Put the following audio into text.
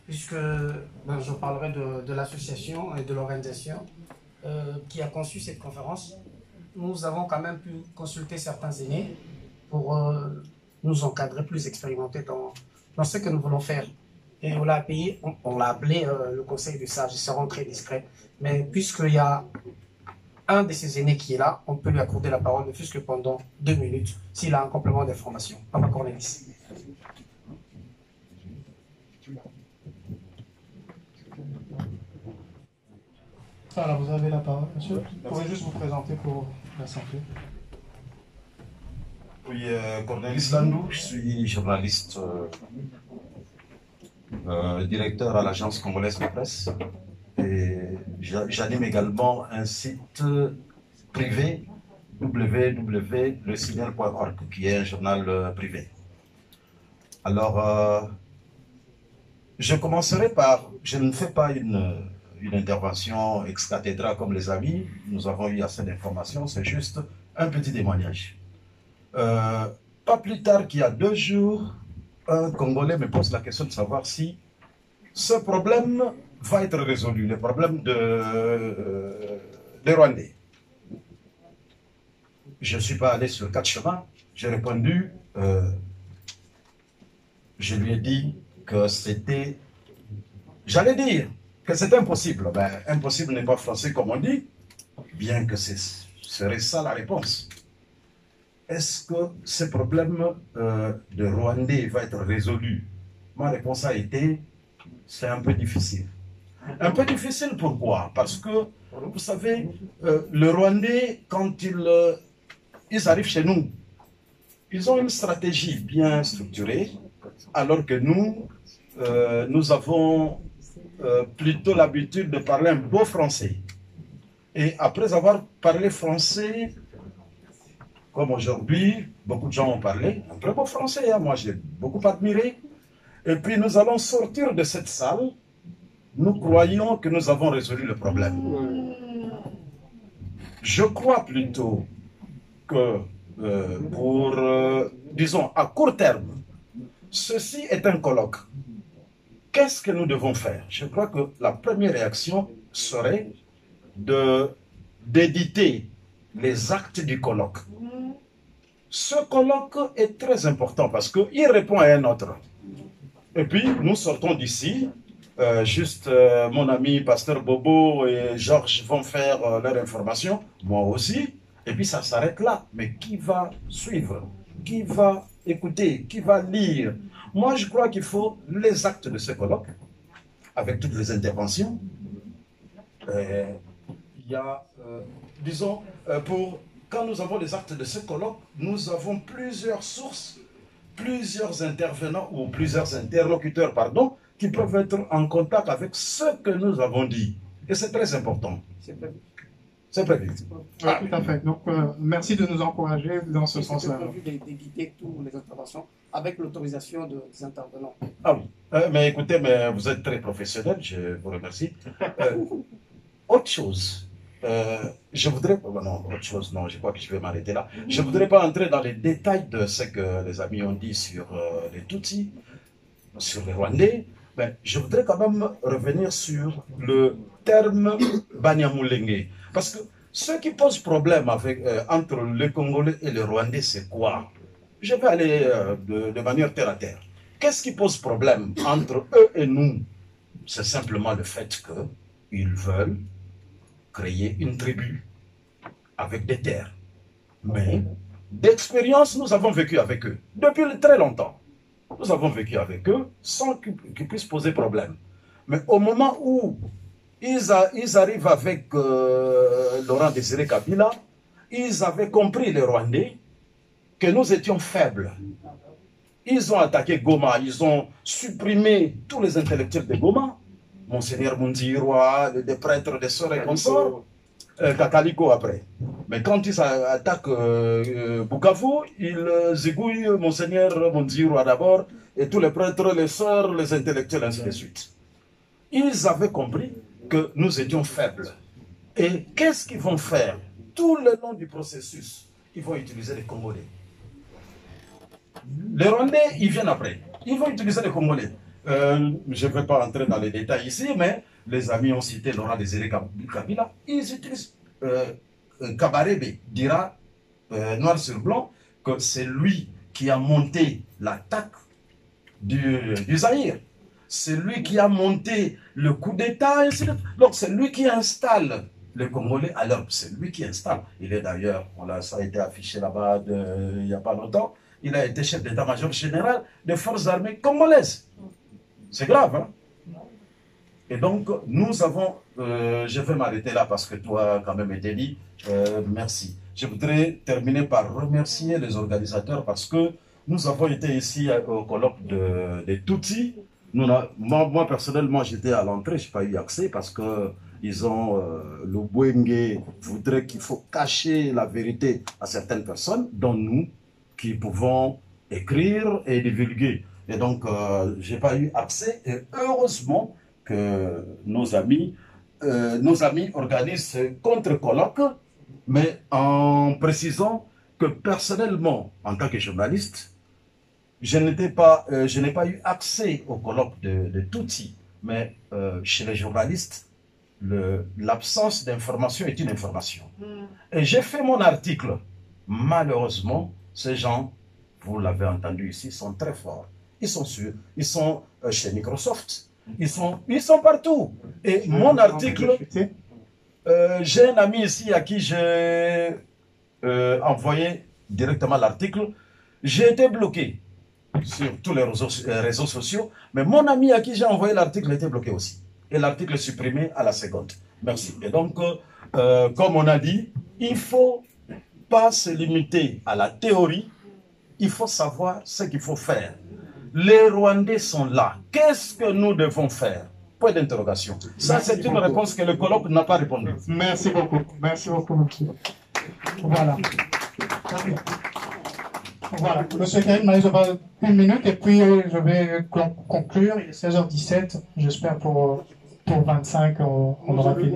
puisque je parlerai de l'association et de l'organisation qui a conçu cette conférence. Nous avons quand même pu consulter certains aînés pour nous encadrer, plus expérimenter dans ce que nous voulons faire. Et on l'a appelé le conseil de sages, ils seront très discrets. Mais puisqu'il y a un de ces aînés qui est là, on peut lui accorder la parole, ne fût-ce que pendant 2 minutes, s'il a un complément d'information. Papa Cornelis. Alors, vous avez la parole, monsieur. Vous pouvez juste vous présenter pour la santé. Oui, Cornelis Landou, je suis journaliste, directeur à l'agence congolaise de presse. Et j'anime également un site privé, www.lesignal.org, qui est un journal privé. Alors, je commencerai par, je ne fais pas une intervention ex-cathédrale comme les amis, nous avons eu assez d'informations, c'est juste un petit témoignage. Pas plus tard qu'il y a 2 jours, un Congolais me pose la question de savoir si ce problème va être résolu, le problème des Rwandais. Je ne suis pas allé sur 4 chemins, j'ai répondu, je lui ai dit que c'était, j'allais dire que c'était impossible. Ben, impossible n'est pas français comme on dit, bien que ce serait ça la réponse. Est-ce que ce problème de Rwandais va être résolu? Ma réponse a été, c'est un peu difficile. Un peu difficile pourquoi? Parce que, vous savez, le Rwandais, quand ils arrivent chez nous, ils ont une stratégie bien structurée, alors que nous, nous avons plutôt l'habitude de parler un beau français. Et après avoir parlé français, comme aujourd'hui, beaucoup de gens ont parlé, un très beau français, hein, moi j'ai beaucoup admiré. Et puis nous allons sortir de cette salle, nous croyons que nous avons résolu le problème. Je crois plutôt que pour, disons, à court terme, ceci est un colloque. Qu'est-ce que nous devons faire? Je crois que la première réaction serait d'éditer les actes du colloque. Ce colloque est très important parce qu'il répond à un autre. Et puis, nous sortons d'ici. Mon ami Pasteur Bobo et Georges vont faire leur information, moi aussi. Et puis, ça s'arrête là. Mais qui va suivre? Qui va écouter? Qui va lire? Moi, je crois qu'il faut les actes de ce colloque, avec toutes les interventions. Il y a, disons, quand nous avons les actes de ce colloque, nous avons plusieurs sources, plusieurs intervenants ou plusieurs interlocuteurs, pardon, qui peuvent être en contact avec ce que nous avons dit. Et c'est très important. C'est prévu. C'est prévu. Oui, tout à fait. Donc, merci de nous encourager dans ce sens-là. C'est prévu d'éditer toutes les interventions avec l'autorisation des intervenants. Ah oui. Mais écoutez, mais vous êtes très professionnel, je vous remercie. Autre chose. Je voudrais... non, autre chose, non, je crois que je vais m'arrêter là. Je ne voudrais pas entrer dans les détails de ce que les amis ont dit sur les Tutsis, sur les Rwandais, mais je voudrais quand même revenir sur le terme Banyamulenge. Parce que ce qui pose problème entre les Congolais et les Rwandais, c'est quoi? Je vais aller de manière terre à terre. Qu'est-ce qui pose problème entre eux et nous? C'est simplement le fait qu'ils veulent créer une tribu avec des terres. Mais d'expérience, nous avons vécu avec eux depuis très longtemps. Nous avons vécu avec eux sans qu'ils puissent poser problème. Mais au moment où ils arrivent avec Laurent Désiré Kabila, ils avaient compris, les Rwandais, que nous étions faibles. Ils ont attaqué Goma, ils ont supprimé tous les intellectuels de Goma, Monseigneur Mundirwa, des prêtres, des sœurs et consorts, Kakaliko après. Mais quand ils attaquent Bukavu, ils zigouillent Monseigneur Mundirwa d'abord, et tous les prêtres, les sœurs, les intellectuels, ainsi de suite. Ils avaient compris que nous étions faibles. Et qu'est-ce qu'ils vont faire? Tout le long du processus, ils vont utiliser les Congolais. Les Rwandais, ils viennent après. Ils vont utiliser les Congolais. Je ne vais pas entrer dans les détails ici, mais les amis ont cité Laurent Désiré Kabila. Ils utilisent Kabarebe dira noir sur blanc que c'est lui qui a monté l'attaque du Zaïre. C'est lui qui a monté le coup d'État. Donc c'est lui qui installe les Congolais à l'heure. C'est lui qui installe. Il est d'ailleurs, ça a été affiché là-bas il n'y a pas longtemps, il a été chef d'état-major général des forces armées congolaises. C'est grave, hein? Et donc, nous avons, je vais m'arrêter là parce que toi, quand même, été dit, merci. Je voudrais terminer par remercier les organisateurs parce que nous avons été ici au colloque des Tutsis. Moi, personnellement, j'étais à l'entrée, je n'ai pas eu accès parce que le Bwenge voudrait qu'il faut cacher la vérité à certaines personnes, dont nous, qui pouvons écrire et divulguer. Et donc, je n'ai pas eu accès. Et heureusement que nos amis organisent ce contre-colloque, mais en précisant que personnellement, en tant que journaliste, je n'ai pas eu accès au colloque de Tutsi, mais chez les journalistes, l'absence d'information est une information. Et j'ai fait mon article. Malheureusement, ces gens, vous l'avez entendu ici, sont très forts. Ils sont chez Microsoft. Ils sont partout. Et mon article, j'ai un ami ici à qui j'ai envoyé directement l'article. J'ai été bloqué sur tous les réseaux sociaux, mais mon ami à qui j'ai envoyé l'article était bloqué aussi. Et l'article est supprimé à la seconde. Merci. Et donc, comme on a dit, il ne faut pas se limiter à la théorie, il faut savoir ce qu'il faut faire. Les Rwandais sont là. Qu'est-ce que nous devons faire? Point d'interrogation. Ça, c'est une réponse que le colloque n'a pas répondu. Merci beaucoup. Merci beaucoup. Voilà. Voilà. Monsieur Karim, il va 1 minute et puis je vais conclure. Il est 16h17. J'espère pour 25, on aura fini.